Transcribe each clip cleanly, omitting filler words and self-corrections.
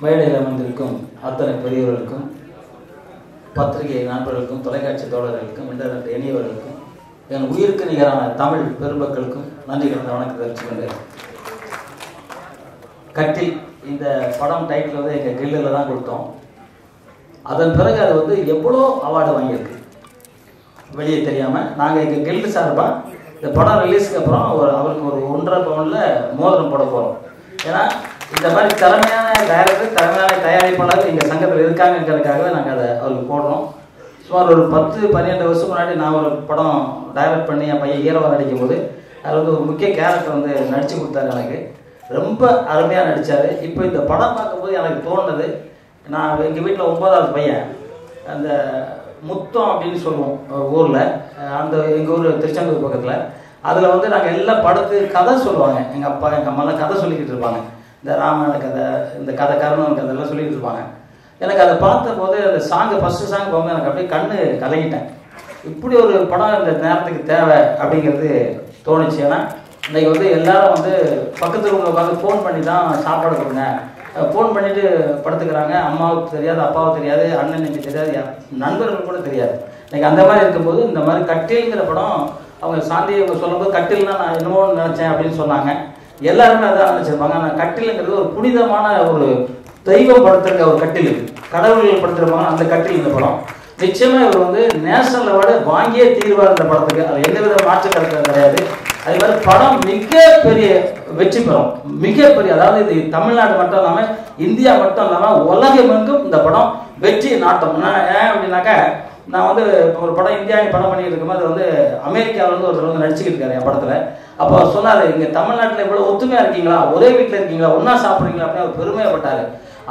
மேடையில் அமர்ந்திருக்கும் அத்தனை பெரியவர்களுக்கும், பத்திரிகை நண்பர்களுக்கும், தொலைக்காட்சி தோழர்களுக்கும், இன்டர்நெட் இணையவர்களுக்கும், என் உயிருக்கு நிகரான தமிழ் பெருமக்களுக்கும் நன்றி கலந்த வணக்கம் தெரிவிச்சுக்கொண்டேன். கட்டில் இந்த படம் டைட்டில் வந்து எங்கள் கில்லில் தான் கொடுத்தோம். அதன் பிறகு அது வந்து எவ்வளோ அவார்டு வாங்கியிருக்கு வெளியே தெரியாமல். நாங்கள் எங்கள் கில்டு சார்பாக இந்த படம் ரிலீஸுக்கு அப்புறம் அவருக்கு ஒரு 1.5 பவுனில் மோதிரம் போட போகிறோம். ஏன்னா இந்த மாதிரி திறமையான டைரக்டர், திறமையான தயாரிப்பாளர் எங்கள் சங்கத்தில் இருக்காங்கிறதுக்காகவே நாங்கள் அதை அவருக்கு போடுறோம். சுமார் ஒரு 10-12 வருஷம் முன்னாடி நான் ஒரு படம் டைரக்ட் பண்ணி என் பையன் ஹீரோவாக நடிக்கும் போது அதில் வந்து ஒரு முக்கிய கேரக்டர் வந்து நடித்து கொடுத்தாரு. எனக்கு ரொம்ப அருமையாக நடித்தார். இப்போ இந்த படம் பார்க்கும்போது எனக்கு தோணுது, நான் எங்கள் வீட்டில் 9வது பையன், அந்த முத்தம் அப்படின்னு சொல்லுவோம் ஊரில், அந்த எங்கள் ஊர் திருச்செந்தூர் பக்கத்தில். அதில் வந்து நாங்கள் எல்லா படத்துக்கு கதை சொல்லுவாங்க. எங்கள் அப்பா எங்கள் அம்மாலாம் கதை சொல்லிக்கிட்டு இருப்பாங்க. இந்த ராமாயண கதை, இந்த கதை கர்ணன் கதையெல்லாம் சொல்லிக்கிட்டு இருப்பாங்க. எனக்கு அதை பார்த்தபோது அந்த ஃபஸ்ட்டு சாங் போகும்போது எனக்கு அப்படியே கண்ணு கலங்கிட்டேன். இப்படி ஒரு படம் இந்த நேரத்துக்கு தேவை அப்படிங்கிறது தோணுச்சு. ஏன்னா இன்றைக்கி வந்து எல்லாரும் வந்து பக்கத்து ரூமில் உட்காந்து ஃபோன் பண்ணி தான் சாப்பாடு கொடுங்க, ஃபோன் பண்ணிவிட்டு படுத்துக்கிறாங்க. அம்மாவுக்கு தெரியாது, அப்பாவுக்கு தெரியாது, அண்ணனுக்கு தெரியாது, நண்பர்கள் கூட தெரியாது. இன்றைக்கி அந்த மாதிரி இருக்கும்போது இந்த மாதிரி கட்டில்ங்கிற படம் அவங்க சாந்தி அவங்க சொல்லும்போது கட்டில்னா நான் என்னமோ நினச்சேன் அப்படின்னு சொன்னாங்க. எல்லாருமே அதான் நினச்சிருப்பாங்க. ஆனால் கட்டிலுங்கிறது ஒரு புனிதமான ஒரு தெய்வம் படுத்துருக்க ஒரு கட்டில், கடவுள்கள் படுத்துருப்பாங்க. அந்த கட்டில் இந்த படம் நிச்சயமாக இவர் வந்து நேஷனல் அவார்டு வாங்கியே தீர்வார் இந்த படத்துக்கு. அது எந்தவித மாற்று கருத்து கிடையாது. அதே மாதிரி படம் மிகப்பெரிய வெற்றி பெறும், மிகப்பெரிய, அதாவது இது தமிழ்நாடு மட்டும் இல்லாமல் இந்தியா மட்டும் இல்லாமல் உலகமெங்கும் இந்த படம் வெற்றி நாட்டம். ஏன் அப்படின்னாக்கா, நான் வந்து ஒரு படம் இந்தியாவை படம் பண்ணிட்டு இருக்கும்போது அது வந்து அமெரிக்காவில் வந்து ஒருத்தர் வந்து நடிச்சுக்கிட்டு இருக்காரு என் படத்தில். அப்போ அவர் சொன்னார், இங்கே தமிழ்நாட்டில் இவ்வளோ ஒத்துமையாக இருக்கீங்களா, ஒரே வீட்டில் இருக்கீங்களா, ஒன்றா சாப்பிட்றீங்களா அப்படின்னு அவர் பெருமைப்பட்டார்.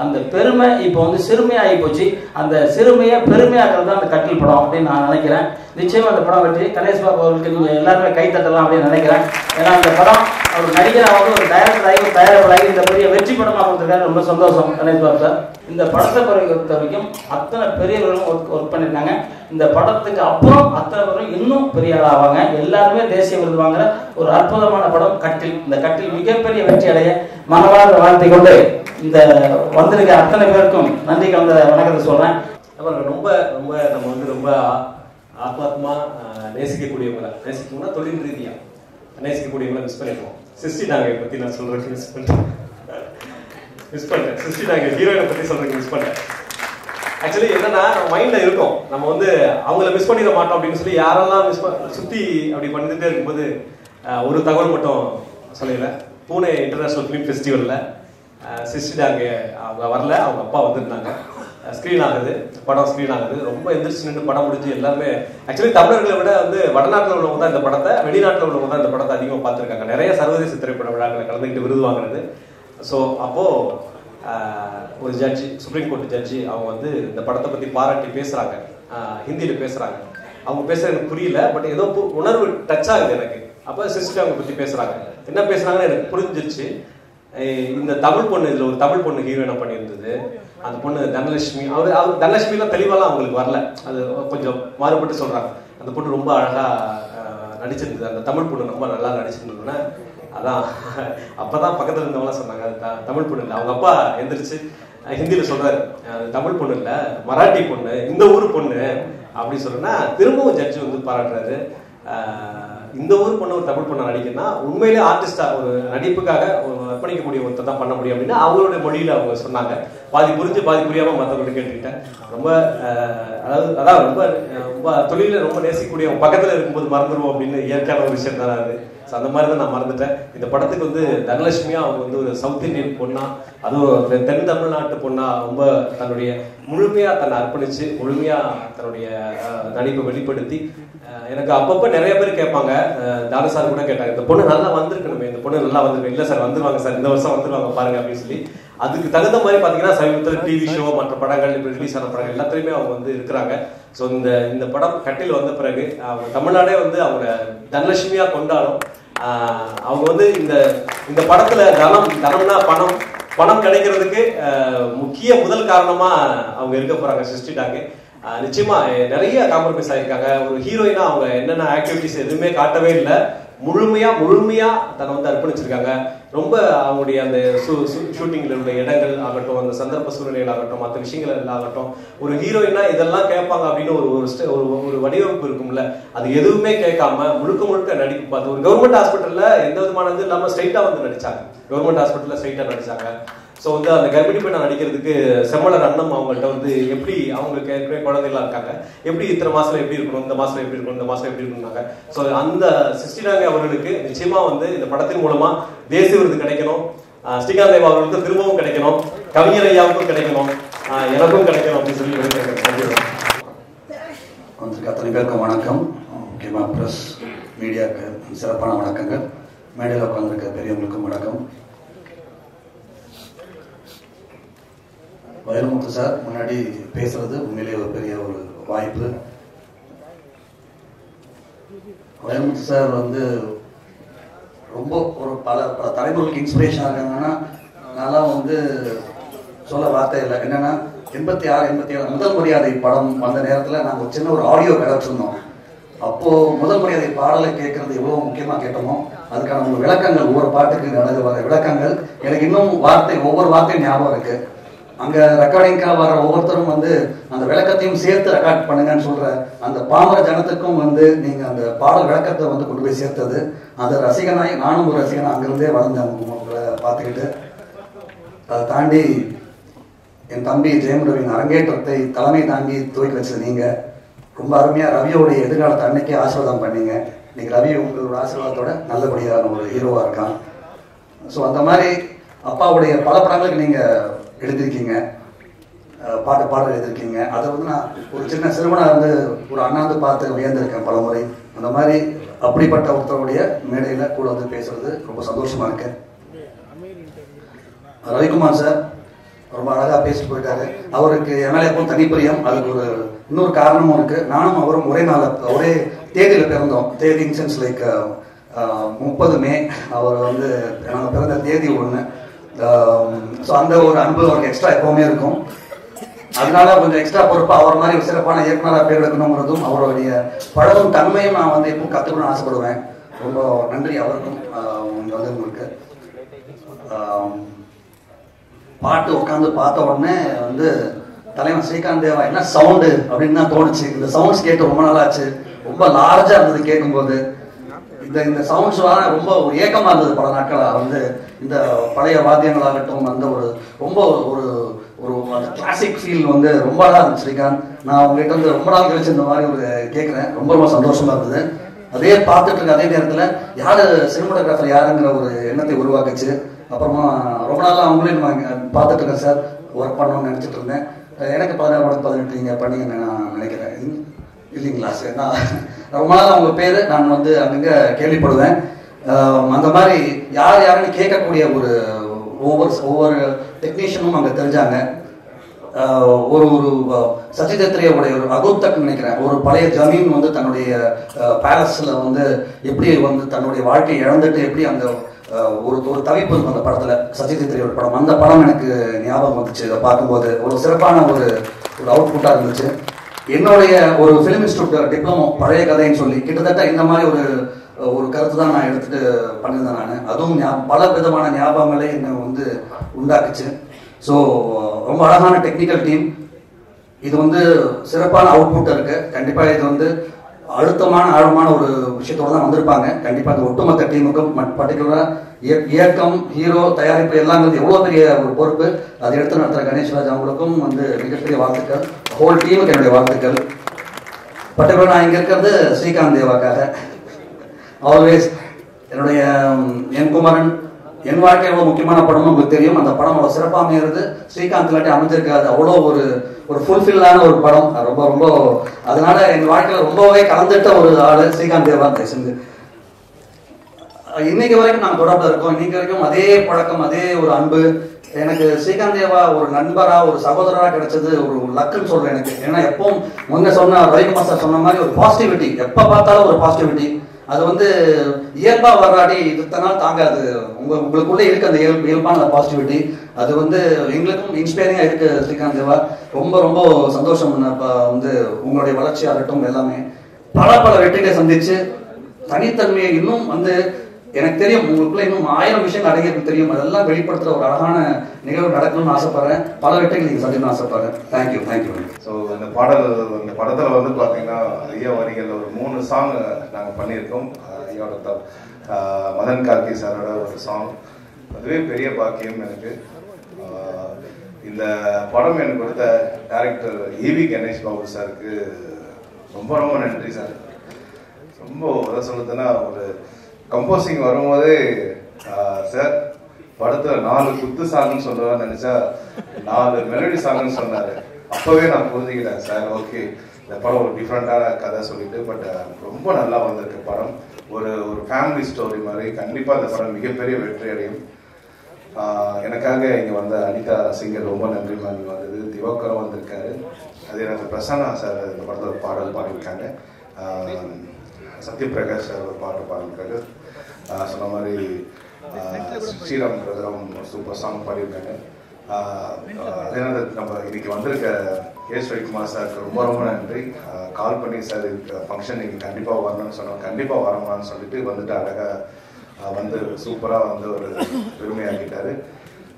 அந்த பெருமை இப்போ வந்து சிறுமையாகி போச்சு. அந்த சிறுமையை பெருமையாகிறது தான் அந்த கட்டில் படம் அப்படின்னு நான் நினைக்கிறேன். நிச்சயமாக அந்த படம் வெற்றி. கணேஷ் பாபு அவர்களுக்கு நீங்கள் எல்லாருமே கைத்தட்டலாம் அப்படின்னு நினைக்கிறேன். ஏன்னா அந்த படம் அவர் நடிகராக வந்து ஒரு டைரக்டர் ஆகி ஒரு தயாரிப்பாளராகி இந்த பெரிய வெற்றி படமாக கொடுத்துருக்காரு. ரொம்ப சந்தோஷம் கணேஷ் பாபு சார். இந்த படத்தை பொறுத்த வரைக்கும் அத்தனை பெரியவர்களும் ஒர்க் பண்ணியிருக்காங்க. இந்த படத்துக்கு அப்புறம் அத்தனை பேரும் இன்னும் பெரிய ஆளாவாங்க. எல்லாருமே தேசிய விருது வாங்குற ஒரு அற்புதமான படம் கட்டில். இந்த கட்டில் மிகப்பெரிய வெற்றி அடைய மனவார வாழ்த்தை கொண்டு இந்த வந்திருக்க அத்தனை பேருக்கும் நன்றி கலந்த வணக்கத்தை சொல்றேன். அப்புறம் ரொம்ப ரொம்ப நம்ம வந்து ரொம்ப ஆத்மாத்மா நேசிக்கக்கூடியவங்கள, நேசிக்கணும்னா தொழில் ரீதியா நேசிக்கக்கூடியவங்களை மிஸ் பண்ணிக்குவோம். சிருஷ்டி டாங்கை பத்தி நான் சொல்றதுக்கு மிஸ் பண்ணிட்டேன். சிருஷ்டி டாங்கை ஹீரோயினை பத்தி சொல்றதுக்கு மிஸ் பண்ணிட்டேன். ஆக்சுவலி என்னன்னா, நம்ம மைண்ட்ல இருக்கும், நம்ம வந்து அவங்கள மிஸ் பண்ணிட மாட்டோம் அப்படின்னு சொல்லி யாரெல்லாம் சுத்தி அப்படி பண்ணிட்டே இருக்கும்போது ஒரு தகவல் மட்டும் சொல்லல. பூனே இன்டர்நேஷனல் ஃபிலிம் ஃபெஸ்டிவல்ல சிருஷ்டி டாங்கே அவங்க வரல, அவங்க அப்பா வந்திருந்தாங்க. ஸ்க்ரீன் ஆகுது, படம் ஸ்க்ரீன் ஆகுது. ரொம்ப எந்திரிச்சு நின்று படம் முடிஞ்சு எல்லாருமே, ஆக்சுவலி தமிழர்களை விட வந்து வடநாட்டில் உள்ளவங்க தான் இந்த படத்தை, வெளிநாட்டில் உள்ளவங்க தான் இந்த படத்தை அதிகமாக பார்த்துருக்காங்க. நிறைய சர்வதேச திரைப்பட விழாக்களை கலந்துக்கிட்டு விருது வாங்குறது. ஸோ அப்போது ஒரு ஜட்ஜி, சுப்ரீம் கோர்ட் ஜட்ஜி, அவங்க வந்து இந்த படத்தை பற்றி பாராட்டி பேசுகிறாங்க, ஹிந்தியில் பேசுகிறாங்க. அவங்க பேசுறது எனக்கு புரியல, பட் ஏதோ உணர்வு டச் ஆகுது எனக்கு. அப்போ சிஸ்டர் அவங்க பற்றி பேசுகிறாங்க. என்ன பேசுகிறாங்கன்னு எனக்கு புரிஞ்சிருச்சு. இந்த தமிழ் பொண்ணு, இதில் ஒரு தமிழ் பொண்ணு ஹீரோயினா பண்ணியிருந்தது. அந்த பொண்ணு தனலட்சுமி. அவர் தனலட்சுமிலாம் தெளிவாலாம் அவங்களுக்கு வரல, அது கொஞ்சம் மாறுபட்டு சொல்கிறாங்க. அந்த பொண்ணு ரொம்ப அழகாக நடிச்சிருந்தது, அந்த தமிழ் பொண்ணு ரொம்ப நல்லா நடிச்சிருந்ததுன்னா அதான் அப்போதான் பக்கத்தில் இருந்தவங்களாம் சொன்னாங்க அது தமிழ் பொண்ணு இல்லை. அவங்க அப்பா எந்திரிச்சு ஹிந்தியில் சொல்கிறாரு, தமிழ் பொண்ணு இல்லை, மராட்டி பொண்ணு, இந்த ஊர் பொண்ணு அப்படி சொல்றேன்னா திரும்பவும் ஜட்ஜி வந்து பாராட்டுறாரு. இந்த ஊர் பொண்ணு ஒரு தமிழ் பொண்ணை நடிக்கணும்னா உண்மையிலே ஆர்டிஸ்டா ஒரு நடிப்புக்காக ஒரு அர்ப்பணிக்கக்கூடிய ஒருத்தர் தான் பண்ண முடியும் அப்படின்னு அவங்களுடைய மொழியில அவங்க சொன்னாங்க. பாதி புரிஞ்சு பாதி புரியாம மற்றவங்க கேட்டுக்கிட்டேன். ரொம்ப அதான் ரொம்ப ரொம்ப தொழில ரொம்ப நேசிக்கக்கூடிய பக்கத்துல இருக்கும்போது மறந்துடுவோம் அப்படின்னு இயற்கையான ஒரு விஷயம் தான் அது. அந்த மாதிரி தான் நான் மறந்துட்டேன். இந்த படத்துக்கு வந்து தனலட்சுமியா அவங்க வந்து ஒரு சவுத் இந்தியன் பொண்ணா, அதுவும் தென் தமிழ்நாட்டு பொண்ணா ரொம்ப தன்னுடைய முழுமையா தன்னை அர்ப்பணிச்சு முழுமையா தன்னுடைய நடிப்பை வெளிப்படுத்தி, எனக்கு அப்பப்போ நிறைய பேர் கேட்பாங்க, தானு சார் கூட கேட்டாங்க, இந்த பொண்ணு நல்லா வந்திருக்கணுமே, இந்த பொண்ணு நல்லா வந்திருக்கு. இல்லை சார் வந்துருவாங்க சார், இந்த வருஷம் வந்துருவாங்க பாருங்க அப்படின்னு சொல்லி. அதுக்கு தகுந்த மாதிரி பார்த்தீங்கன்னா சமீபத்தில் டிவி ஷோ மற்ற படங்கள் இப்போ ரிலீஸ் ஆன படங்கள் எல்லாத்துலேயுமே அவங்க வந்து இருக்கிறாங்க. ஸோ இந்த படம் கட்டில் வந்த பிறகு அவங்க தமிழ்நாடே வந்து அவங்க தனலட்சுமியா கொண்டாடும். அவங்க வந்து இந்த படத்துல தனம்னா பணம் கிடைக்கிறதுக்கு முக்கிய முதல் காரணமா அவங்க இருக்க போறாங்க சிருஷ்டி டாங்கே. நிச்சயமா நிறைய காம்ப்ரமைஸ் ஆயிருக்காங்க. ஒரு ஹீரோயினா அவங்க என்னென்ன ஆக்டிவிட்டிஸ் எதுவுமே காட்டவே இல்லை. முழுமையா தன்னை வந்து அர்ப்பணிச்சிருக்காங்க. ரொம்ப அவங்களுடைய அந்த ஷூட்டிங்ல உள்ள இடங்கள் ஆகட்டும், அந்த சந்தர்ப்ப சூழ்நிலைகள் ஆகட்டும், மற்ற விஷயங்கள் ஆகட்டும், ஒரு ஹீரோயினா இதெல்லாம் கேட்பாங்க அப்படின்னு ஒரு வடிவமைப்பு இருக்கும்ல, அது எதுவுமே கேட்காம முழுக்க நடிப்பு பார்த்து ஒரு கவர்மெண்ட் ஹாஸ்பிட்டல்ல எந்த விதமான இது இல்லாம ஸ்ட்ரைட்டா வந்து நடிச்சாங்க. கவர்மெண்ட் ஹாஸ்பிட்டல்ல ஸ்ட்ரைட்டா நடிச்சாங்க. ஸோ வந்து அந்த கர்ப்பிணி பெண்ணை நடிக்கிறதுக்கு செம்மலர் அண்ணம் அவங்கள்ட்ட வந்து எப்படி அவங்களுக்கு ஏற்கனவே குழந்தைகளா இருக்காங்க, எப்படி இத்தனை மாசத்துல எப்படி இருக்கணும், இந்த மாசத்துல எப்படி இருக்கணும், இந்த மாசத்துல எப்படி இருக்கணும்னாங்க. ஸோ அந்த சிருஷ்டி அவர்களுக்கு நிச்சயமா வந்து இந்த படத்தின் மூலமா தேசிய விருது கிடைக்கணும், ஸ்ரீகாந்த் தேவா அவர்களுக்கு திரும்பவும் கிடைக்கணும், கவிஞர் ஐயாவுக்கும் கிடைக்கணும், எனக்கும் கிடைக்கணும் அப்படின்னு சொல்லி அத்தனை பேருக்கும் வணக்கம். முக்கியமாக ப்ரெஸ் மீடியாவுக்கு சிறப்பான வணக்கங்கள். மேடையில் உட்காந்துருக்க பெரியவங்களுக்கும் வணக்கம். வைரமுத்து சார் முன்னாடி பேசுறது உண்மையிலேயே ஒரு பெரிய ஒரு வாய்ப்பு. வைரமுத்து சார் வந்து ரொம்ப ஒரு பல தலைமுறைகளுக்கு இன்ஸ்பிரேஷன் இருக்காங்கன்னா நல்லா வந்து சொல்ல வார்த்தை இல்லை. என்னன்னா 86 முதல் மரியாதை படம் வந்த நேரத்தில் நாங்கள் ஒரு சின்ன ஒரு ஆடியோ கடை வச்சிருந்தோம். அப்போது முதல் மரியாதை பாடலை கேட்கறது எவ்வளோ முக்கியமாக கேட்டோமோ அதுக்கான ஒரு விளக்கங்கள், ஒவ்வொரு பாட்டுக்கு நடந்து வர விளக்கங்கள் எனக்கு இன்னும் ஒவ்வொரு வார்த்தையும் ஞாபகம் இருக்கு. அங்கே ரெக்கார்டிங்காக வர ஒவ்வொருத்தரும் வந்து அந்த விளக்கத்தையும் சேர்த்து ரெக்கார்ட் பண்ணுங்கன்னு சொல்கிற அந்த பாமர ஜனத்துக்கும் வந்து நீங்கள் அந்த பாடல் விளக்கத்தை வந்து கொண்டு போய் சேர்த்தது, அந்த ரசிகனாய் நானும் ஒரு ரசிகனாக அங்கிருந்தே வளர்ந்தேன் உங்களை பார்த்துக்கிட்டு. அதை தாண்டி என் தம்பி ஜெயம் ரவியின் அரங்கேற்றத்தை தலைமை தாங்கி துவக்கி வச்சது நீங்கள். ரொம்ப அருமையாக ரவியோடைய எதிர்காலத்தை அன்னைக்கே ஆசீர்வாதம் பண்ணீங்க. இன்னைக்கு ரவி உங்களோட ஆசீர்வாதத்தோட நல்லபடியான ஒரு ஹீரோவாக இருக்கான். ஸோ அந்த மாதிரி அப்பாவுடைய பல படங்களுக்கு நீங்கள் எழுதியிருக்கீங்க, பாடல் எழுதியிருக்கீங்க. அதை வந்து நான் ஒரு சின்ன சிறுவனாக வந்து ஒரு அண்ணாந்து பார்த்து வியந்திருக்கேன் பல முறை. அந்த மாதிரி அப்படிப்பட்ட ஒருத்தருடைய மேடையில் கூட வந்து பேசுறது ரொம்ப சந்தோஷமா இருக்கு. ரவிக்குமார் சார் ரொம்ப அழகாக பேசிட்டு போயிட்டாரு. அவருக்கு எம்எல்ஏ எப்பவும் தனிப்பிரியம். அதுக்கு ஒரு இன்னொரு காரணமும் இருக்கு. நானும் அவரும் ஒரே தேதியில் பிறந்தோம். தேதி இன்சென்ஸ் லைக் 30 மே அவர் வந்து நாங்கள் பிறந்த தேதி ஒன்று. ஸோ அந்த ஒரு அன்பு அவருக்கு எக்ஸ்ட்ரா எப்பவுமே இருக்கும். அதனால கொஞ்சம் எக்ஸ்ட்ரா பொறுப்பு அவர் மாதிரி ஒரு சிறப்பான இயக்குனராக பேர் எடுக்கணுங்கிறதும் அவருடைய பழகும் தன்மையும் நான் வந்து எப்பவும் கற்றுக்கணும்னு ஆசைப்படுவேன். ரொம்ப நன்றி அவருக்கும். இங்கே வந்து உங்களுக்கு பாட்டு உட்காந்து பார்த்த உடனே வந்து தலைவன் ஸ்ரீகாந்த் தேவா என்ன சவுண்டு அப்படின்னு தான் தோணுச்சு. இந்த சவுண்ட்ஸ் கேட்டு ரொம்ப நாளாச்சு. ரொம்ப லார்ஜா இருந்தது கேட்கும்போது. இந்த சவுண்ட்ஸ் ரொம்ப ஒரு ஏக்கமா இருந்தது பல நாட்களா. வந்து இந்த பழைய வாத்தியங்களாகட்டும் அந்த ஒரு ரொம்ப ஒரு ஒரு அந்த கிளாசிக் ஃபீல் வந்து ரொம்ப அழகா இருந்துச்சு ஸ்ரீகாந்த். நான் உங்ககிட்ட வந்து ரொம்ப நாள் கழிச்சு இந்த மாதிரி ஒரு கேட்குறேன். ரொம்ப சந்தோஷமா இருந்தது. அதே பார்த்துட்டு இருக்க அதே நேரத்தில் யாரு சினிமாட்டோகிராஃபர் யாருங்கிற ஒரு எண்ணத்தை உருவாக்குச்சு. அப்புறமா ரொம்ப நாளாக அவங்களையும் நான் பார்த்துட்டு இருக்கேன் சார். ஒர்க் பண்ணணும்னு நினச்சிட்டு இருந்தேன். எனக்கு 16-18 நீங்கள் பண்ணீங்கன்னு நான் நினைக்கிறேன். இல்லைங்களா சார்? நான் ரொம்ப நாள் அவங்க பேர் நான் வந்து அங்கங்கே கேள்விப்படுவேன். அந்த மாதிரி யாருன்னு கேட்கக்கூடிய ஒரு ஒவ்வொரு டெக்னீஷியனும் அங்கே தெரிஞ்சாங்க. ஒரு சச்சிதத்ரேயோடைய ஒரு அகுப்தக்னு நினைக்கிறேன். ஒரு பழைய ஜமீன் வந்து தன்னுடைய பேலஸில் வந்து எப்படி வந்து தன்னுடைய வாழ்க்கையை இழந்துட்டு எப்படி அந்த ஒரு தவிப்பு இருக்கும் அந்த படத்தில். சச்சிதத்ரேயோட படம், அந்த படம் எனக்கு ஞாபகம் வந்துச்சு. அதை பார்க்கும்போது ஒரு சிறப்பான ஒரு அவுட்புட்டாக இருந்துச்சு. என்னுடைய ஒரு ஃபிலிம் இன்ஸ்டியூட் டிப்ளமோ பழைய கதைன்னு சொல்லி கிட்டத்தட்ட இந்த மாதிரி ஒரு கருத்து தான் நான் எடுத்துட்டு பண்ணியிருந்தேன் நான். அதுவும் பல விதமான ஞாபகங்களே என்னை வந்து உண்டாக்குச்சு. ஸோ ரொம்ப அழகான டெக்னிக்கல் டீம். இது வந்து சிறப்பான அவுட்புட் இருக்கு. கண்டிப்பாக இது வந்து அழுத்தமான ஆழமான ஒரு விஷயத்தோடு தான் வந்திருப்பாங்க. கண்டிப்பாக அந்த ஒட்டுமொத்த டீமுக்கும் பர்டிகுலராக இயக்கம், ஹீரோ, தயாரிப்பு எல்லாங்கிறது எவ்வளோ பெரிய ஒரு பொறுப்பு. அதை எடுத்து நடத்துகிற கணேஷ் அவங்களுக்கும் வந்து மிகப்பெரிய வாழ்த்துக்கள். ஹோல் டீமுக்கு என்னுடைய வாழ்த்துக்கள். பர்டிகுலர் நான் இங்கே இருக்கிறது ஸ்ரீகாந்த் தேவாக்காக. ஆல்வேஸ் என்னுடைய என் குமரன் என் வாழ்க்கை எவ்வளோ முக்கியமான படம்னு உங்களுக்கு தெரியும். அந்த படம் அவ்வளோ சிறப்பாக அமைகிறது. ஸ்ரீகாந்த் இல்லாட்டி அமைஞ்சிருக்காது. அவ்வளோ ஒரு ஃபுல்ஃபில்லான ஒரு படம். ரொம்ப அதனால என் வாழ்க்கையில் ரொம்பவே கலந்துட்ட ஒரு ஆள் ஸ்ரீகாந்த் தேவா. சேர்ந்து இன்னைக்கு வரைக்கும் நாங்கள் தொடர்பில் இருக்கோம். இன்னைக்கு வரைக்கும் அதே பழக்கம், அதே ஒரு அன்பு. எனக்கு ஸ்ரீகாந்த் தேவா ஒரு நண்பரா ஒரு சகோதரரா கிடைச்சது ஒரு லக்குன்னு சொல்றேன் எனக்கு. ஏன்னா எப்பவும் முன்ன சொன்ன ரவிக்குமார் சார் சொன்ன மாதிரி ஒரு பாசிட்டிவிட்டி, எப்ப பார்த்தாலும் ஒரு பாசிட்டிவிட்டி. அது வந்து இயல்பா வர்றாடி இத்தனால தாங்காது. உங்களுக்குள்ளே இருக்கு அந்த இயல்பான பாசிட்டிவிட்டி. அது வந்து எங்களுக்கும் இன்ஸ்பைரிங்கா இருக்கு ஸ்ரீகாந்த் தேவா. ரொம்ப சந்தோஷம். வந்து உங்களுடைய வளர்ச்சியாகட்டும் எல்லாமே பல வெற்றிகளை சந்திச்சு தனித்தன்மையை இன்னும் வந்து எனக்கு தெரியும், உங்களுக்குள்ள இன்னும் 1000 விஷயங்கள் அடங்கியிருக்கு தெரியும். அதெல்லாம் வெளிப்படுத்துற ஒரு அழகான நிகழ்வு நடக்கணும்னு ஆசைப்படுறேன். பல வெற்றிகள் நீங்கள் சந்திக்கணும்னு ஆசைப்படுறேன். தேங்க்யூ. ஸோ இந்த படத்தில் வந்து பார்த்தீங்கன்னா ஐயா வரிகளில் ஒரு 3 சாங் நாங்கள் பண்ணியிருக்கோம். ஐயாவோட மதன் கார்கி சாரோட ஒரு சாங், அதுவே பெரிய பாக்கியம் எனக்கு. இந்த படம் எனக்கு கொடுத்த டைரக்டர் ஈவி கணேஷ் பாபு சாருக்கு ரொம்ப ரொம்ப நன்றி சார். ரொம்ப உதவ சொல்லுதுன்னா, ஒரு கம்போசிங் வரும்போதே சார் படத்தில் 4 குத்து சாங்னு சொல்றதா நினைச்சா 4 மெலடி சாங்னு சொன்னாரு. அப்பவே நான் புரிஞ்சுக்கிட்டேன் சார், ஓகே இந்த படம் ஒரு டிஃப்ரெண்டான கதை சொல்லிட்டு. பட் ரொம்ப நல்லா வந்திருக்கு படம். ஒரு ஃபேமிலி ஸ்டோரி மாதிரி. கண்டிப்பாக இந்த படம் மிகப்பெரிய வெற்றி அடையும். எனக்காக இங்கே வந்த அனிதா சிங்கர் ரொம்ப நன்றி மாதிரி வந்தது. திவாகரும் வந்திருக்காரு. அதே நேரத்தில் பிரசன்னா சார் இந்த படத்தில் பாடல் பாடியிருக்காங்க. சத்யபிரகாஷ் சார் ஒரு பாட்டு பாடியிருக்காரு. சொன்ன மாதிரி ஸ்ரீராம் பிரதரம் சூப்பர் சாங் பாடியிருக்காங்க. அதே நேரத்தில் நம்ம இன்னைக்கு வந்திருக்க ரவிக்குமார் சாருக்கு ரொம்ப ரொம்ப நன்றி. கால் பண்ணி சார் ஃபங்க்ஷன் நீங்கள் கண்டிப்பாக வரணும்னு சொன்னோம். கண்டிப்பாக வரமான்னு சொல்லிட்டு வந்துட்டு அழகாக வந்து சூப்பராக வந்து ஒரு பெருமையாக்கிட்டாரு.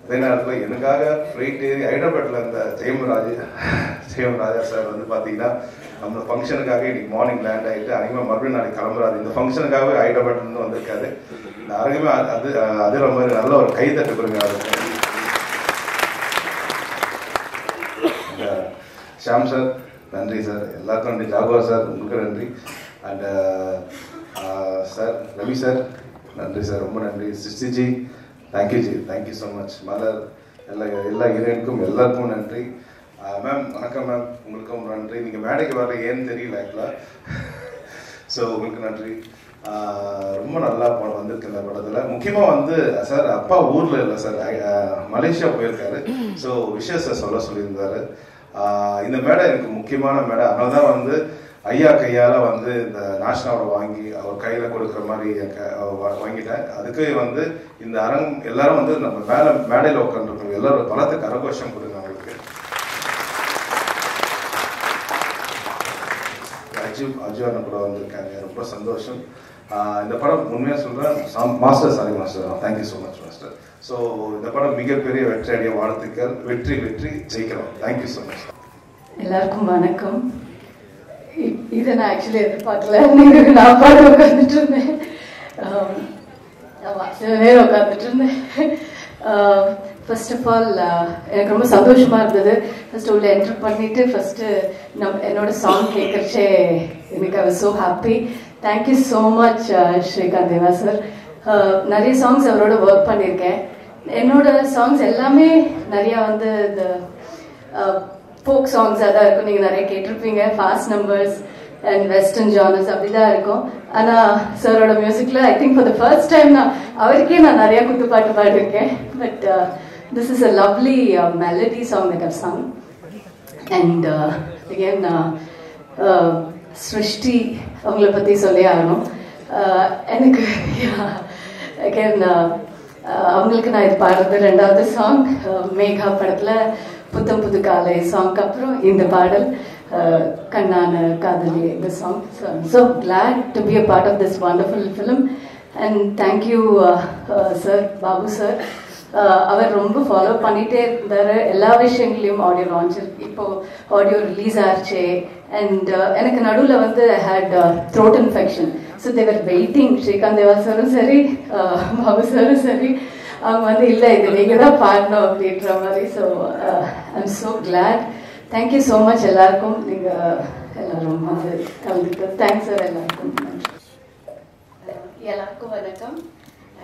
அதே நேரத்தில் எனக்காக ஃப்ளைட் ஏறி ஹைதராபாத்தில் இருந்த ஜெயம் ராஜா சார் வந்து பார்த்தீங்கன்னா நம்ம ஃபங்க்ஷனுக்காக இன்னைக்கு மார்னிங் லேண்ட் ஆகிட்டு அனைவரும் மறுபடியும் நாளைக்கு கிளம்புறாரு. இந்த ஃபங்க்ஷனுக்காகவே ஹைதராபாத்லேருந்து வந்திருக்காரு. யாருக்குமே அது ரொம்ப நல்ல ஒரு கைத்தட்டு கொடுங்க. ஷாம் சார் நன்றி சார், எல்லாருக்கும் நன்றி. ஜாகுவார் சார் உங்களுக்கு நன்றி. அண்ட் சார் ரவி சார் நன்றி சார், ரொம்ப நன்றி. சிஸ்டிஜி thank you ji, thank you so much. Malar எல்லா ஹீரோயினுக்கும் எல்லாருக்கும் நன்றி. மேம் வணக்கம் மேம், உங்களுக்கும் நன்றி. நீங்கள் மேடைக்கு வர ஏன்னு தெரியல ஆக்சுவலாக. ஸோ உங்களுக்கு நன்றி. ரொம்ப நல்லா படம் வந்திருக்கு இந்த படத்தில். முக்கியமாக வந்து சார் அப்பா ஊரில் இல்லை சார், மலேசியா போயிருக்காரு. ஸோ விஷயத்தை சொல்லியிருந்தாரு. இந்த மேடை எனக்கு முக்கியமான மேடை. அதனால தான் வந்து ஐயா கையால் வந்து இந்த நேஷனல் வாங்கி அவர் கையில் கொடுக்குற மாதிரி வாங்கிட்டேன். அதுக்கு வந்து இந்த எல்லாரும் வந்து நம்ம மேடையில் உட்காந்துருக்கோம். எல்லாரும் பலத்துக்கு கரகோஷம் கொடுங்க அவங்களுக்கு. அஜுவான கூட வந்திருக்காங்க, ரொம்ப சந்தோஷம். இந்த படம் உண்மையாக சொல்கிறேன் master, sorry master, thank you so much master. So இந்த படம் மிகப்பெரிய வெற்றி அடைய வாழ்த்துக்கள். வெற்றி ஜெயிக்கிறோம். Thank you so much. எல்லாருக்கும் வணக்கம். இதை நான் ஆக்சுவலி எதிர்பார்க்கல. நான் பாட்டு உட்காந்துட்டு இருந்தேன். சில நேரம் உட்காந்துட்டு இருந்தேன். ஃபர்ஸ்ட் ஆஃப் ஆல் எனக்கு ரொம்ப சந்தோஷமா இருந்தது. ஃபர்ஸ்ட் உள்ள என்டர் பண்ணிட்டு ஃபர்ஸ்ட் என்னோட சாங் கேட்கறச்சே எனக்கு I was so happy. Thank you so much Srikanth Deva sir. நிறைய சாங்ஸ் அவரோட ஒர்க் பண்ணியிருக்கேன். என்னோட சாங்ஸ் எல்லாமே நிறையா வந்து இந்த ஃபோக் சாங்ஸாக தான் இருக்கும். நீங்கள் நிறைய கேட்டிருப்பீங்க. Fast numbers and western genres அப்படி தான் இருக்கும். ஆனால் சாரோட மியூசிக்கில் I think for the first time அவருக்கே நான் நிறையா குத்துப்பாட்டு பாடிருக்கேன். But this is a lovely melody song that I've sung. And again Srishti அவங்கள பற்றி சொல்லி ஆகணும். எனக்கு அகேன் அவங்களுக்கு நான் இது பாடுறது 2வது சாங். மேகா படத்தில் புத்தம் புது காலை சாங்க்கு அப்புறம் இந்த பாடல் கண்ணான காதலி, இந்த song. So glad to be a part of this wonderful film and thank you sir, Babu sir. அவர் ரொம்ப ஃபாலோ பண்ணிட்டே இருந்தாரு எல்லா விஷயங்களையும். ஆடியோ லான்ச், இப்போ ஆடியோ ரிலீஸ் ஆச்சு. அண்ட் எனக்கு நடுவில் வந்து had throat infection. So they were waiting. Srikanth Deva சாரும் சரி, பாபு சாரும் சரி, அவங்க வந்து இல்லை இது நீங்கள் தான் பாடணும் அப்படின்ற மாதிரி. So I am so glad. Thank you so much எல்லாருக்கும். நீங்கள் எல்லாரும் வந்து கலந்துட்டு தேங்க்ஸ் சார். எல்லாருக்கும் நன்றி. எல்லாருக்கும் வணக்கம்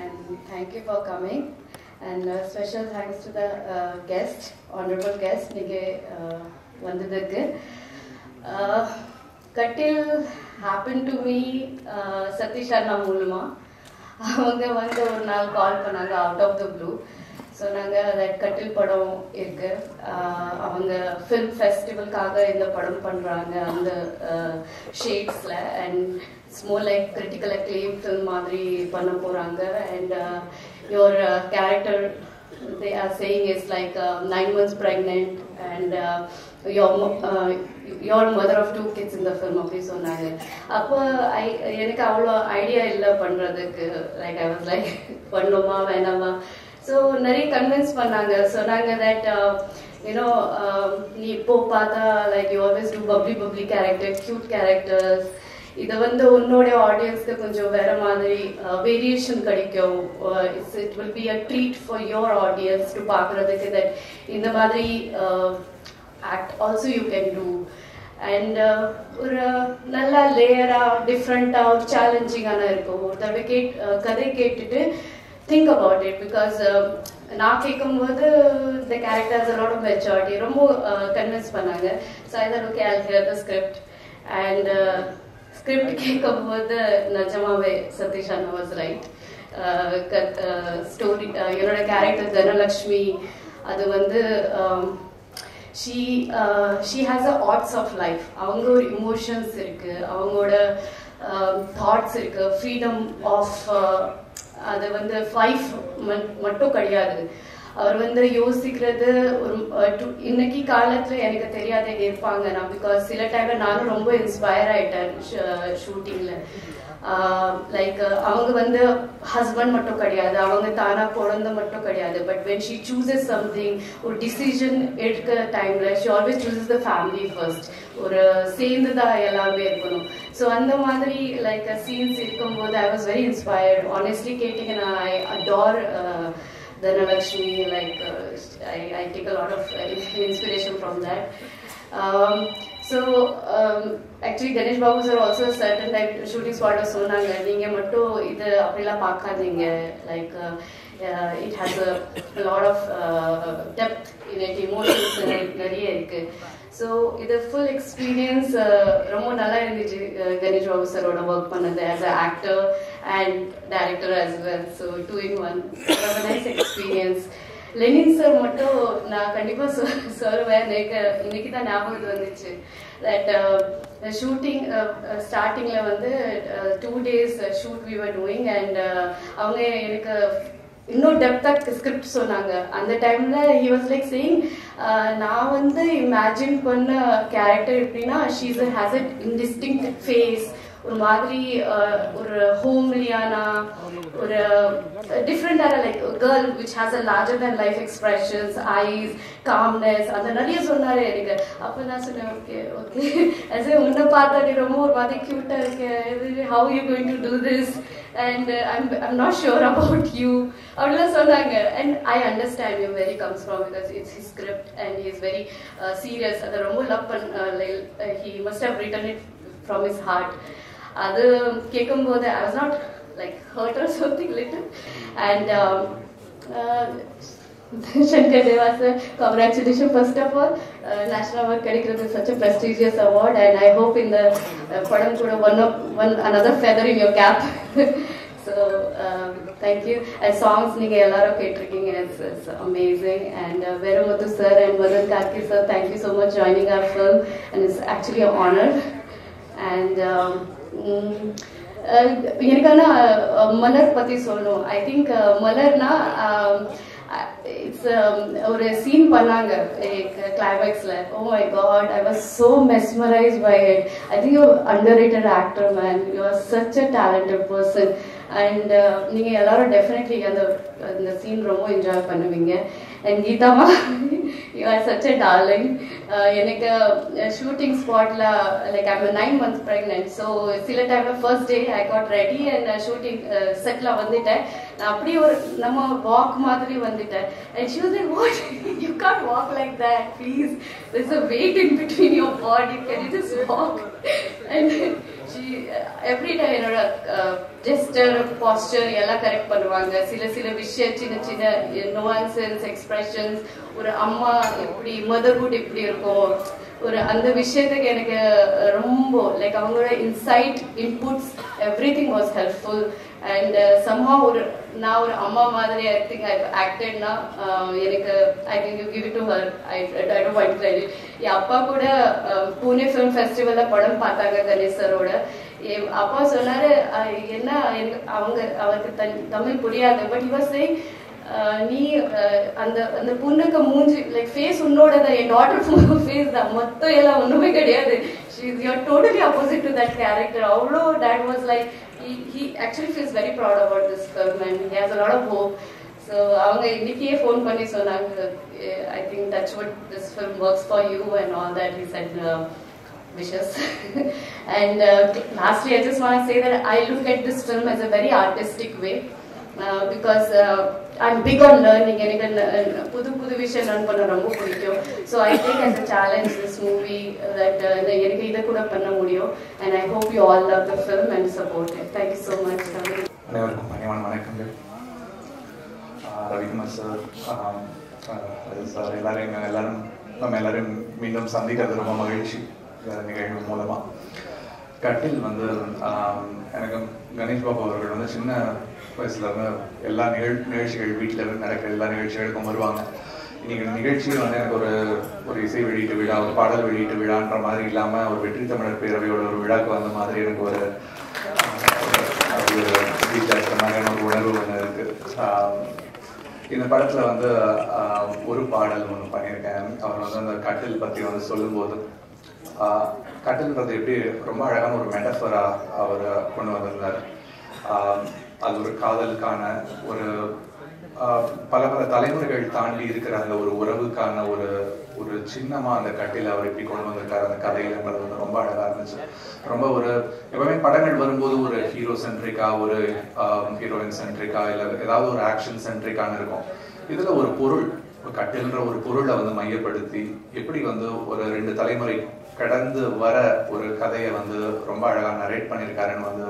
and thank you for coming and special thanks to the guest, honorable guest நீங்க வந்ததுக்கு. கட்டில் happened to me சதீஷ் அண்ணா மூலமா. அவங்க வந்து ஒரு நாள் கால் பண்ணாங்க out of the blue. So நாங்கள் கட்டில் படம் இருக்கு, அவங்க ஃபில்ம் ஃபெஸ்டிவலுக்காக இந்த படம் பண்ணுறாங்க அந்த ஷேட்ஸில். And it's more like critical acclaim film மாதிரி பண்ண போகிறாங்க. And your character they are saying is like 9 months pregnant and and your mother of 2 kids in the film அப்படி சொன்னாங்க. அப்போ எனக்கு அவ்வளோ ஐடியா இல்லை பண்ணுறதுக்கு. லைக் ஐ வாஸ் லைக் பண்ணுமா வேணாமா. ஸோ நிறைய கன்வின்ஸ் பண்ணாங்க. சொன்னாங்க தட் நீ இப்போ பார்த்தா like you always do bubbly character, cute characters. இதை வந்து உன்னோட ஆடியன்ஸ்க்கு கொஞ்சம் வேற மாதிரி வேரியேஷன் கிடைக்கும். It will be a treat for your audience to பார்க்குறதுக்கு தட் இந்த மாதிரி act also you can do. And ஒரு நல்லா லேயராக டிஃப்ரெண்ட்டாக ஒரு சேலஞ்சிங்கான இருக்கும். ஒரு தடவை கதை கேட்டுட்டு திங்க் அபவுட் இட். பிகாஸ் நான் கேட்கும்போது the characters a lot of maturity ரொம்ப கன்வின்ஸ் பண்ணாங்க. So I thought okay I'll hear the script. And script கேட்கும்போது நிஜமாவே சதீஷ் அண்ணா வாஸ் ரைட். ஸ்டோரி என்னோட கேரக்டர் தனலக்ஷ்மி அது வந்து she has a odds of life. அவங்க ஒரு இமோஷன்ஸ் இருக்கு, அவங்களோட தாட்ஸ் இருக்கு, ஃப்ரீடம் ஆஃப் அது வந்து 5 மட்டும் கிடையாது. அவர் வந்து யோசிக்கிறது ஒரு இன்னைக்கு காலத்துல எனக்கு தெரியாத இருப்பாங்க நான். பிகாஸ் சில டைம்ல நானும் ரொம்ப இன்ஸ்பயர் ஆயிட்டேன் ஷூட்டிங்ல. லைக் அவங்க வந்து ஹஸ்பண்ட் மட்டும் கிடையாது, அவங்க தானா குழந்தை மட்டும் கிடையாது. பட் வென் ஷீ சூசஸ் சம்திங், ஒரு டிசிஷன் எடுக்கிற டைம்ல she always சூசஸ் the family first. ஒரு சேர்ந்துதான் எல்லாமே இருக்கணும். ஸோ அந்த மாதிரி லைக் சீன்ஸ் இருக்கும்போது ஐ வாஸ் வெரி இன்ஸ்பயர்ட். ஆனெஸ்ட்லி கேட்டீங்கன்னா ஐ adore Dhanalakshmi, like I take a lot of inspiration from that. So actually Ganesh Babu sir also certain type shooting spot சொன்னாங்க, நீங்க மட்டும் இது அப்படிலாம் பார்க்காதீங்க. Like it has a lot of depth in it, emotions நிறைய இருக்கு. So இது full experience ரொம்ப நல்லா இருந்துச்சு கணேஷ் பாபு சரோட ஒர்க் பண்ணது as a actor and director as well. So 2 in 1 ரொம்ப நைஸ் எக்ஸ்பீரியன்ஸ். லெனின் சார் மட்டும் நான் கண்டிப்பாக சொல்லுவேன். இன்னைக்கு தான் ஞாபகம் வந்துச்சு தட் ஷூட்டிங் ஸ்டார்டிங்கில் வந்து 2 days shoot we were doing. And அவங்க எனக்கு இன்னும் டெப்த்தாக ஸ்கிரிப்ட் சொன்னாங்க. அந்த டைம்ல ஹி வாஸ் லைக் சேயிங், நான் வந்து இமேஜின் பண்ண கேரக்டர் எப்படின்னா she's has a indistinct face, ஒரு மாதிரி ஒரு ஹோம்லியான ஒரு டிஃப்ரெண்டான like girl which has a larger than life expressions, eyes, calmness, அந்த நிறைய சொன்னாரு எனக்கு. அப்போ நான் சொன்னேன் ஓகே ஓகே அது உன்னை பார்த்தா நீ ரொம்ப ஒரு மாதிரி க்யூட்டா இருக்கு, how you going to do this and I'm not sure about you அப்படிலாம் சொன்னாங்க. And I understand where he comes from because it's his script and he is very serious. அது ரொம்ப love he must have written it from his heart. அது கேட்கும்போது I was not like hurt or something little. And Shankar Deva sir, congratulations first of all. National Award கிடைக்கிறது such a prestigious award and I hope in the படம் கூட one another feather in your cap. So thank you. And songs நீங்க எல்லாரும் கேட்டிருக்கீங்க, it's amazing. And Vairamuthu sir and Madan Kattil sir, thank you so much joining our film and it's actually an honor. And எனக்கான மலர் பத்தி சொல்லணும். I think மலர்னா it's ஒரு scene பண்ணாங்க கிளைமேக்ஸ்ல. Oh my God, I was so mesmerised by it. I think you underrated actor man, you are such a talented person. And நீங்க எல்லாரும் definitely அந்த சீன் ரொம்ப என்ஜாய் பண்ணுவீங்க. அண்ட் கீதாமா, you are such a darling. எனக்கு shooting ஸ்பாட்ல like I am 9 months pregnant. So சில டைம்ல first day I got ready and shooting செட்ல வந்துட்டேன். நான் அப்படியே ஒரு நம்ம வாக் மாதிரி வந்துட்டேன். And she was like, what, you can't walk like that please, there is a weight in between your body, can you just walk? And she every day என்னோட gesture, pastor எல்லாம் கரெக்ட் பண்ணுவாங்க. சில விஷயம் சின்ன சின்ன nuances, expressions, ஒரு அம்மா எப்படி மதர்ஹுட் எப்படி இருக்கும், ஒரு அந்த விஷயத்துக்கு எனக்கு ரொம்ப லைக் அவங்களோட inside, inputs, every thing was helpful. And somehow நான் ஒரு அம்மா மாதிரி ஐ திங்க் ஐ ஆக்டட்னா எனக்கு I think you give it to her. I don't want credit. என் அப்பா கூட பூனே ஃபிலிம் ஃபெஸ்டிவல்ல படம் பார்த்தாங்க கணேஷ் சரோட. அப்பா சொன்னாரு, என்ன அவருக்கு தமிழ் புரியாது, பட் he was saying நீ அந்த அந்த பொண்ணுக்கு மூஞ்சி லைக் ஃபேஸ் உன்னோட என் டாட்டர் ஃபேஸ் தான் மொத்தம் எல்லாம் ஒன்றுமே கிடையாது. You're totally opposite to that character. Although that was like he actually feels very proud about this film and he has a lot of hope. So அவங்க இன்னைக்கே ஃபோன் பண்ணி சொன்னாங்க, I think that's what this film works for you and all that. He said wishes. And lastly, I just want to say that I look at this film as a very artistic way because I'm big on learning. எனக்கு புது விஷயம் learn பண்ண ரொம்ப பிடிக்கும். So I take as a challenge this movie that எனக்கு இதை கூட பண்ண முடியும். And I hope you all love the film and support it. Thank you so much. அனைவருக்கும் பணிவான வணக்கங்கள். ரவிக்குமார் சார், சார் எல்லாரும் நம்ம எல்லாரும் மீண்டும் சந்திக்கிறது ரொம்ப மகிழ்ச்சி. நிகழ்வு மூலமா கட்டில் வந்து எனக்கு கணேஷ் பாபு அவர்கள் வந்து சின்ன வயசுல இருந்து எல்லா நிகழ்ச்சிகள் வீட்டில் நடக்கிற எல்லா நிகழ்ச்சிகளுக்கும் வருவாங்க. இன்னைக்கு நிகழ்ச்சியில் வந்து எனக்கு ஒரு இசை வெளியீட்டு விழா, ஒரு பாடல் வெளியீட்டு விழான்ற மாதிரி இல்லாமல் ஒரு வெற்றி தமிழர் பேரவையோட ஒரு விழாக்கு வந்த மாதிரி எனக்கு ஒரு மாதிரியான ஒரு உணர்வு ஒன்று இருக்கு. இந்த படத்துல வந்து ஒரு பாடல் ஒன்று பண்ணியிருக்கேன். அவர் வந்து அந்த கட்டில் பற்றி வந்து சொல்லும்போது கட்டில்ன்றது எப்படி ரொம்ப அழகான ஒரு மெட்டஃபரா அவர் கொண்டு வந்திருந்தார். அது ஒரு காதலுக்கான ஒரு பல தலைமுறைகள் தாண்டி இருக்கிற அந்த ஒரு உறவுக்கான ஒரு சின்னமா அந்த கட்டில அவர் எப்படி கொண்டு வந்திருக்காரு அந்த கதையிலன்றது வந்து ரொம்ப அழகா இருந்துச்சு. ரொம்ப ஒரு எப்பவுமே படங்கள் வரும்போது ஒரு ஹீரோ சென்ட்ரிக்கா, ஒரு ஹீரோயின் சென்ட்ரிக்கா, இல்ல ஏதாவது ஒரு ஆக்ஷன் சென்ட்ரிக்கான இருக்கும். இதுல ஒரு பொருள், கட்டில்ன்ற ஒரு பொருளை வந்து மையப்படுத்தி எப்படி வந்து ஒரு 2 தலைமுறை கடந்து வர ஒரு கதையை வந்து ரொம்ப அழகா நரேட் பண்ணியிருக்காருன்னு வந்து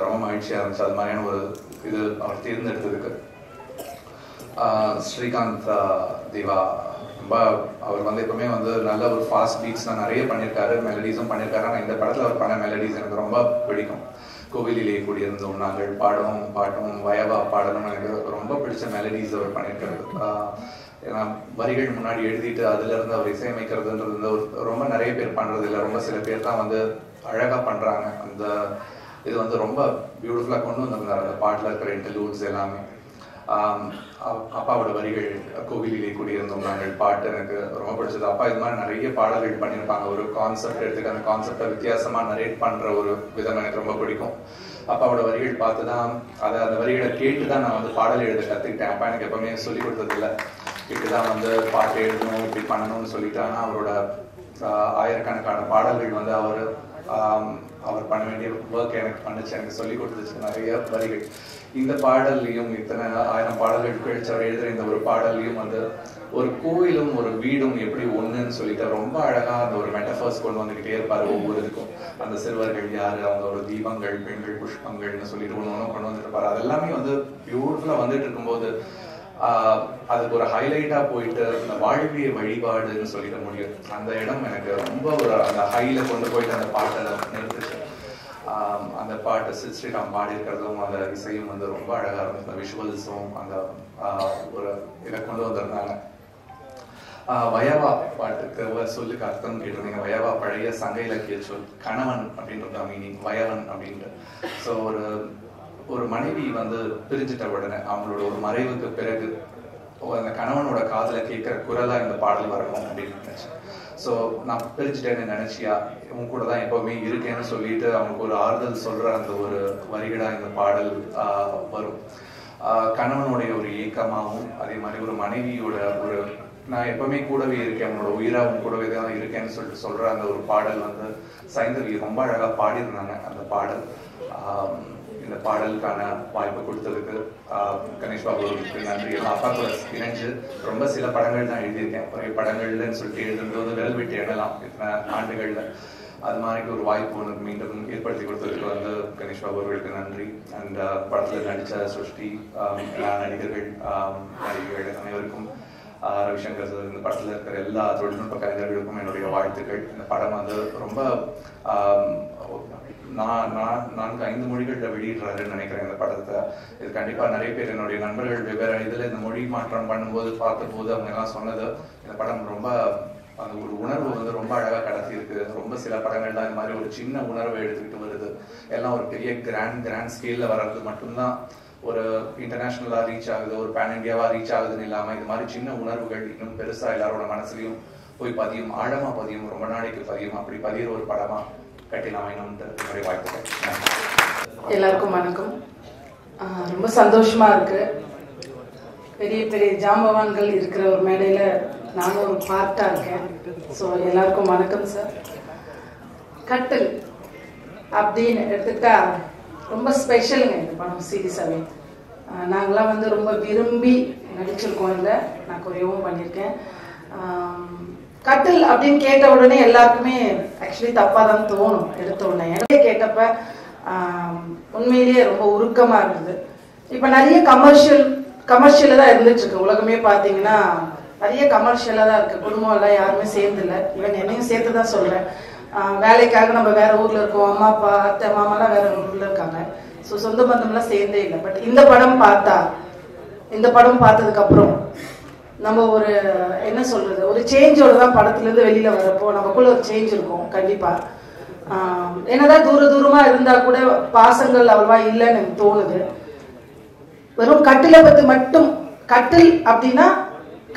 ரொம்ப மகிழ்ச்சியா இருந்துச்சு. அது மாதிரியான ஒரு இது அவர் தேர்ந்தெடுத்ததுக்கு. ஸ்ரீகாந்த் தேவா ரொம்ப அவர் வந்து எப்பவுமே வந்து நல்ல ஒரு ஃபாஸ்ட் பீட்ஸ்லாம் நிறைய பண்ணியிருக்காரு, மெலடிஸும் பண்ணியிருக்காரு. ஆனால் இந்த படத்தில் அவர் பண்ண மெலடிஸ் எனக்கு ரொம்ப பிடிக்கும். கோவிலிலே கூடியிருந்தோம் நாங்கள் பாட்டும் வயவா பாடலும் எனக்கு ரொம்ப பிடிச்ச மெலடிஸ் அவர் பண்ணியிருக்கிறது. ஏன்னா வரிகள் முன்னாடி எழுதிட்டு அதுல இருந்து அவர் இசையமைக்கிறதுன்றது வந்து ரொம்ப நிறைய பேர் பண்றது இல்லை. ரொம்ப சில பேர் தான் வந்து அழகா பண்றாங்க. அந்த இது வந்து ரொம்ப பியூட்டிஃபுல்லா கொண்டு வந்திருந்தார் அந்த பாட்டுல இருக்கிற இன்டர்லூட்ஸ் எல்லாமே. அப்பாவோட வரிகள், கோவிலிலே கூடியிருந்தோம் நாங்கள் பாட்டு எனக்கு ரொம்ப பிடிச்சது. அப்பா இது மாதிரி நிறைய பாடல்கள் பண்ணியிருப்பாங்க. ஒரு கான்செப்ட் எடுத்துக்க அந்த கான்செப்டை வித்தியாசமா நரேட் பண்ற ஒரு விதம் எனக்கு ரொம்ப பிடிக்கும். அப்பாவோட வரிகள் பார்த்து தான் அந்த வரிகளை கேட்டு தான் நான் வந்து பாடல் எழுத கற்றுக்கிட்டேன். அப்பா எனக்கு எப்பவுமே சொல்லி கொடுத்தது இல்லை. இப்படிதான் வந்து பாட்டு எழுதணும், இப்படி பண்ணணும்னு சொல்லிட்டாங்கன்னா அவரோட ஆயிரக்கணக்கான பாடல்கள் வந்து அவர் பண்ண வேண்டிய ஒர்க் எனக்கு பண்ணிச்சு, எனக்கு சொல்லி கொடுத்துச்சு நிறைய வரிகள். இந்த பாடல்லையும் இத்தனை 1000 பாடல்கள் கழிச்சு அவர் எழுதுற இந்த ஒரு பாடல்லையும் வந்து ஒரு கோயிலும் ஒரு வீடும் எப்படி ஒண்ணுன்னு சொல்லிட்டு ரொம்ப அழகா அந்த ஒரு மெட்டஃபர்ஸ் கொண்டு வந்துகிட்டே இருப்பாரு. ஒவ்வொரு இதுக்கும் அந்த சிறுவர்கள் யாரு, அவங்களோட தீபங்கள், பெண்கள், புஷ்பங்கள்னு சொல்லிட்டு ஒண்ணு கொண்டு வந்துட்டு இருப்பாரு. அது எல்லாமே வந்து பியூட்டிஃபுல்லா வந்துட்டு இருக்கும்போது அதுக்கு ஒரு ஹைலைட்டா போயிட்டு அந்த வாழ்விய வழிபாடுன்னு சொல்லிட முடியும். அந்த இடம் எனக்கு ரொம்ப ஒரு அந்த ஹைல கொண்டு போயிட்டு அந்த பாட்டை நிறுத்துச்சு. அந்த பாட்டு ஸ்ரீராம் பாடி இருக்கிறதும் அந்த இசையும் வந்து ரொம்ப அழகா இருந்தது. அந்த விஷுவல்ஸும் அந்த ஒரு இதை கொண்டு வந்திருந்தாங்க. வயவா பாட்டுக்கு சொல்லுக்கு அர்த்தம் கேட்டிருந்தீங்க. வயவா பழைய சங்க இலக்கிய சொல், கணவன் அப்படின்றது மீனிங், வயவன் அப்படின்ட்டு. ஸோ ஒரு மனைவி வந்து பிரிஞ்சிட்ட உடனே அவங்களோட ஒரு மறைவுக்கு பிறகு அந்த கணவனோட காதல கேட்கிற குரலா இந்த பாடல் வரணும் அப்படின்னு நினைச்சேன். ஸோ நான் பிரிஞ்சுட்டேன்னு நினைச்சியா, உன் கூட தான் எப்பவுமே இருக்கேன்னு சொல்லிட்டு அவங்களுக்கு ஒரு ஆறுதல் சொல்ற அந்த ஒரு வரிகளா இந்த பாடல் வரும். கணவனுடைய ஒரு ஏக்கமாகவும் அதே மாதிரி ஒரு மனைவியோட ஒரு நான் எப்பவுமே கூடவே இருக்கேன், அவனோட உயிரா உன் கூடவே தான் இருக்கேன்னு சொல்லிட்டு சொல்ற அந்த ஒரு பாடல் வந்து சைந்தவி ரொம்ப அழகா பாடியிருந்தாங்க. அந்த பாடல் இந்த பாடலுக்கான வாய்ப்பு கொடுத்ததுக்கு கணேஷ் பாபு அவர்களுக்கு நன்றி. அப்பா கூட இணைஞ்சு ரொம்ப சில படங்கள் தான் எழுதியிருக்கேன். ஒரே படங்கள்லன்னு சொல்லிட்டு எழுதுறது விரல் விட்டு எண்ணலாம் இத்தனை ஆண்டுகள்ல. அது மாதிரி ஒரு வாய்ப்பு ஒன்று மீண்டும் ஏற்படுத்தி கொடுத்ததுக்கு வந்து கணேஷ் பாபு அவர்களுக்கு நன்றி. அண்ட் படத்துல நடிச்ச ஸ்ருஷ்டி, நடிகர்கள் அனைவருக்கும், ரவிசங்கர் சார், இந்த படத்துல இருக்கிற எல்லா தொழில்நுட்ப கலைஞர்களுக்கும் என்னுடைய வாழ்த்துக்கள். இந்த படம் வந்து ரொம்ப 4-5 மொழிகள்ல வெளியிடுறாருன்னு நினைக்கிறேன் இந்த படத்தை. இது கண்டிப்பா நிறைய பேர் என்னுடைய நண்பர்கள் வெவ்வேறு இதுல இந்த மொழி மாற்றம் பண்ணும்போது பார்த்தபோது அவங்க எல்லாம் சொன்னது இந்த படம் ரொம்ப அந்த ஒரு உணர்வு வந்து ரொம்ப அழகா கடத்தி இருக்கு. ரொம்ப சில படங்கள் தான் இந்த மாதிரி ஒரு சின்ன உணர்வை எடுத்துக்கிட்டு வருது. எல்லாம் ஒரு பெரிய கிராண்ட் ஸ்கேல்ல வர்றது மட்டும்தான் ஒரு இன்டர்நேஷனலாக ரீச் ஆகுது, ஒரு பேன் இண்டியாவாக ரீச் ஆகுதுன்னு இல்லாமல் இது மாதிரி சின்ன உணர்வுகள் இன்னும் பெருசாக எல்லாரோட மனசுலையும் போய் பதியும், ஆழமாக பதியும், ரொம்ப நாளைக்கு பதியும். அப்படி பதிகிற ஒரு படமாக கட்டில் அமையணும்ன்ற என்னுடைய வாழ்த்துக்கள். எல்லாருக்கும் வணக்கம். ரொம்ப சந்தோஷமா இருக்கு. பெரிய பெரிய ஜாம்பவான்கள் இருக்கிற ஒரு மேடையில் நானும் ஒரு பார்ட்டாக இருக்கேன். ஸோ எல்லாருக்கும் வணக்கம் சார். கட்டில் அப்படின்னு எடுத்துக்கிட்டா ரொம்ப ஸ்பெஷலுங்க இந்த படம். சீரியஸாகவே நாங்களாம் வந்து ரொம்ப விரும்பி நடிச்சிருக்கோம். இல்லை நான் குறையவும் பண்ணியிருக்கேன். கட்டில் அப்படின்னு கேட்ட உடனே எல்லாருக்குமே ஆக்சுவலி தப்பாக தான் தோணும். எடுத்த உடனே எனக்கே கேட்டப்ப உண்மையிலேயே ரொம்ப உருக்கமாக இருந்தது. இப்போ நிறைய கமர்ஷியலாக தான் இருந்துட்டு இருக்கு. உலகமே பார்த்தீங்கன்னா நிறைய கமர்ஷியலாக தான் இருக்குது. குடும்பம் எல்லாம் யாருமே சேர்ந்து இல்லை. ஈவன் என்னையும் சேர்த்து தான் சொல்கிறேன். வேலைக்காக நம்ம வேற ஊரில் இருக்கோம். அம்மா அப்பா அத்தை மாமாலாம் வேற ஊரில் இருக்காங்க. ஸோ சொந்த பந்தம்லாம் சேர்ந்தே இல்லை. பட் இந்த படம் பார்த்ததுக்கப்புறம் நம்ம ஒரு என்ன சொல்றது, ஒரு சேஞ்சோட தான் படத்துலேருந்து வெளியில் வரப்போ நமக்குள்ள ஒரு சேஞ்ச் இருக்கும் கண்டிப்பாக. என்னதான் தூரமாக இருந்தால் கூட பாசங்கள் அவ்வளவா இல்லைன்னு எனக்கு தோணுது. வெறும் கட்டிலை பற்றி மட்டும், கட்டில் அப்படின்னா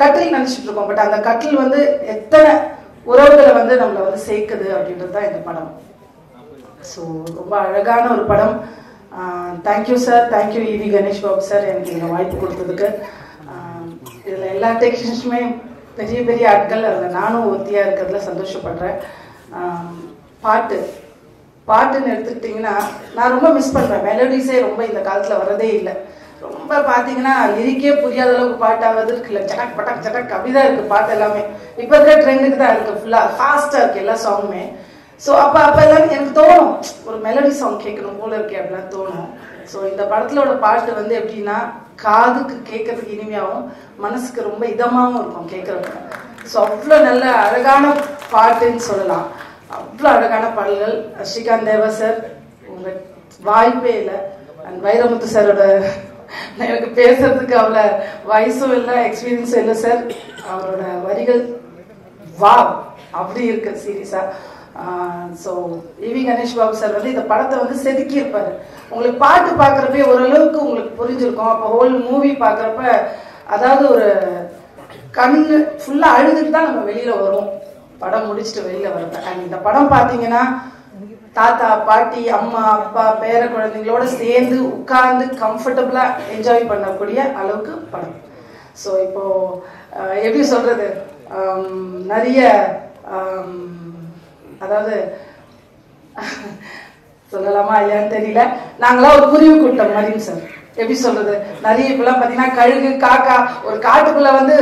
கட்டில் நினச்சிட்டு இருக்கோம். பட் அந்த கட்டில் வந்து எத்தனை உறவுகளை வந்து நம்மளை வந்து சேர்க்குது அப்படின்றது தான் இந்த படம். ஸோ ரொம்ப அழகான ஒரு படம். தேங்க்யூ சார், தேங்க்யூ இவி கணேஷ் பாபு சார் எனக்கு இந்த வாய்ப்பு கொடுத்ததுக்கு. இதில் எல்லா டெக்னீஷியன்ஸுமே பெரிய பெரிய ஆட்கள், அதில் நானும் ஒத்தியாக இருக்கிறதுல சந்தோஷப்படுறேன். பாட்டுன்னு எடுத்துக்கிட்டிங்கன்னா நான் ரொம்ப மிஸ் பண்ணுறேன். மெலோடிஸே ரொம்ப இந்த காலத்தில் வரதே இல்லை. ரொம்ப பார்த்தீங்கன்னா லிரிக்கே புரியாத அளவுக்கு பாட்டாவது இருக்குல்ல, சடக் பட்டக் சடக் அப்படிதான் இருக்குது பாட்டு எல்லாமே. இப்போ இருக்கிற ட்ரெண்டுக்கு தான் இருக்குது, ஃபுல்லாக ஃபாஸ்ட்டாக இருக்குது எல்லா சாங்குமே. ஸோ அப்போ எல்லாமே எனக்கு தோணும் ஒரு மெலடி சாங் கேட்கணும் போல இருக்கே அப்படிலாம் தோணும். ஸோ இந்த படத்திலோட பாட்டு வந்து எப்படின்னா காதுக்கு கேட்கறதுக்கு இனிமையாகவும் மனசுக்கு ரொம்ப இதமாகவும் இருக்கும் கேட்குறவங்க. ஸோ அவ்வளோ நல்ல அழகான பாட்டுன்னு சொல்லலாம். அவ்வளோ அழகான பாடல்கள். ஸ்ரீகாந்த் தேவா சார் உங்கள் வாய்ப்பே இல்லை. அண்ட் வைரமுத்து சாரோட எனக்கு பேசுறதுக்கு அவ்வளோ வயசும் இல்லை, எக்ஸ்பீரியன்ஸும் இல்லை சார். அவரோட வரிகள் வா அப்படி இருக்கு சீரியஸா. ஸோ இவி கணேஷ் பாபு சார் வந்து இந்த படத்தை வந்து செதுக்கி இருப்பாரு. உங்களுக்கு பாட்டு பார்க்குறப்ப ஓரளவுக்கு உங்களுக்கு புரிஞ்சிருக்கும். அப்போ ஹோல் மூவி பார்க்குறப்ப அதாவது ஒரு கண்ணு ஃபுல்லாக அழுதுட்டு தான் நம்ம வெளியில் வரும் படம் முடிச்சுட்டு வெளியில் வரப்ப. அண்ட் இந்த படம் பார்த்தீங்கன்னா தாத்தா பாட்டி அம்மா அப்பா பேர குழந்தைங்களோட சேர்ந்து உட்கார்ந்து கம்ஃபர்டபுளாக என்ஜாய் பண்ணக்கூடிய அளவுக்கு படம். ஸோ இப்போ எப்படி சொல்றது, நிறைய அதாவது சொல்லலாமா இல்லையான்னு தெரியல. நாங்களாம் ஒரு குருவி கூட்டம் மாதிரிங்க சார். எப்படி சொல்றது, நிறைய இப்பெல்லாம் பார்த்தீங்கன்னா கழுகு காக்கா ஒரு காட்டுக்குள்ள வந்து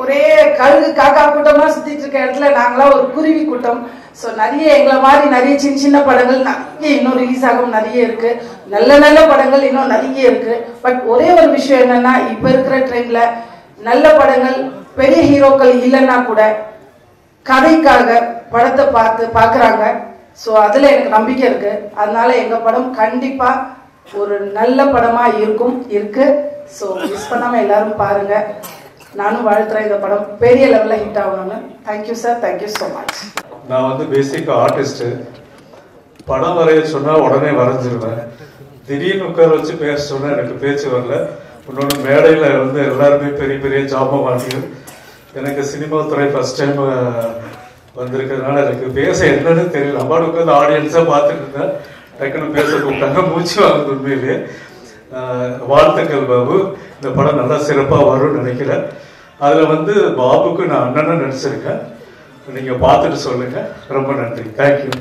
ஒரே கழுகு காக்கா கூட்டமா சுத்திட்டு இருக்க இடத்துல நாங்களாம் ஒரு குருவி கூட்டம். ஸோ நிறைய எங்களை மாதிரி நிறைய சின்ன சின்ன படங்கள் நிறைய இன்னும் ரிலீஸ் ஆகும் நிறைய இருக்கு. நல்ல நல்ல படங்கள் இன்னும் நிறைய இருக்கு. பட் ஒரே ஒரு விஷயம் என்னன்னா, இப்ப இருக்கிற ட்ரெண்ட்ல நல்ல படங்கள் பெரிய ஹீரோக்கள் இல்லைன்னா கூட கதைக்காக படத்தை பார்க்குறாங்க. ஸோ அதுல எனக்கு நம்பிக்கை இருக்கு. அதனால எங்க படம் கண்டிப்பா ஒரு நல்ல படமா இருக்கு. ஸோ மிஸ் பண்ணாம எல்லாரும் பாருங்க. நானும் வாழ்த்துறேன் இந்த படம் பெரிய லெவல்ல ஹிட் ஆகணும்னு. Thank you sir, thank you so much. நான் வந்து பேசிக் ஆர்டிஸ்ட். படம் வரைய சொன்னா உடனே வரைஞ்சிருவேன். திடீர்னு உட்கார வச்சு பேச சொன்னா எனக்கு பேச்சு வரல. இன்னொன்று மேடையில் வந்து எல்லாருமே பெரிய பெரிய ஜாம்பவான்கள். எனக்கு சினிமா துறை ஃபர்ஸ்ட் டைம் வந்திருக்கிறதுனால எனக்கு பேச என்னன்னு தெரியல. அம்மாடு உட்காந்து ஆடியன்ஸாக பார்த்துட்டு இருந்தேன். டக்குன்னு பேச கூப்பிட்டாங்க, மூச்சு வாங்குது உண்மையிலே. வாழ்த்துக்கள் பாபு, இந்த படம் நல்லா சிறப்பாக வரும்னு நினைக்கிறேன். அதில் வந்து பாபுக்கு நான் அண்ணனை நடிச்சிருக்கேன். நீங்கள் பார்த்துட்டு சொல்லுங்கள். ரொம்ப நன்றி. தேங்க்யூ.